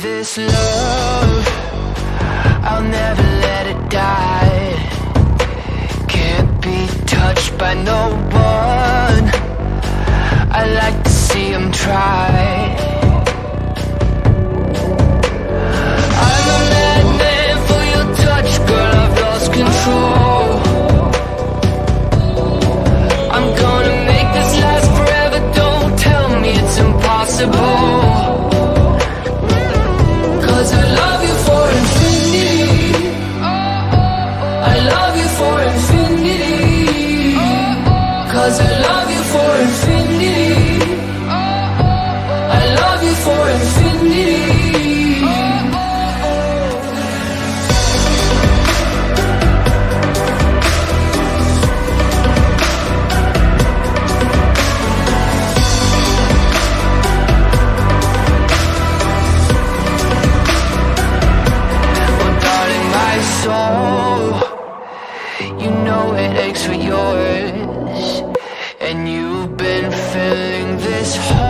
this love, I'll never let it die. Can't be touched by no one, I like to see him try. I'm a madman for your touch, girl, I've lost control. I'm gonna make this last forever, don't tell me it's impossible. Cause I love you for infinity, I love you for infinity. Cause I love you for infinity, I love you for infinity. You know it aches for yours, and you've been filling this hole.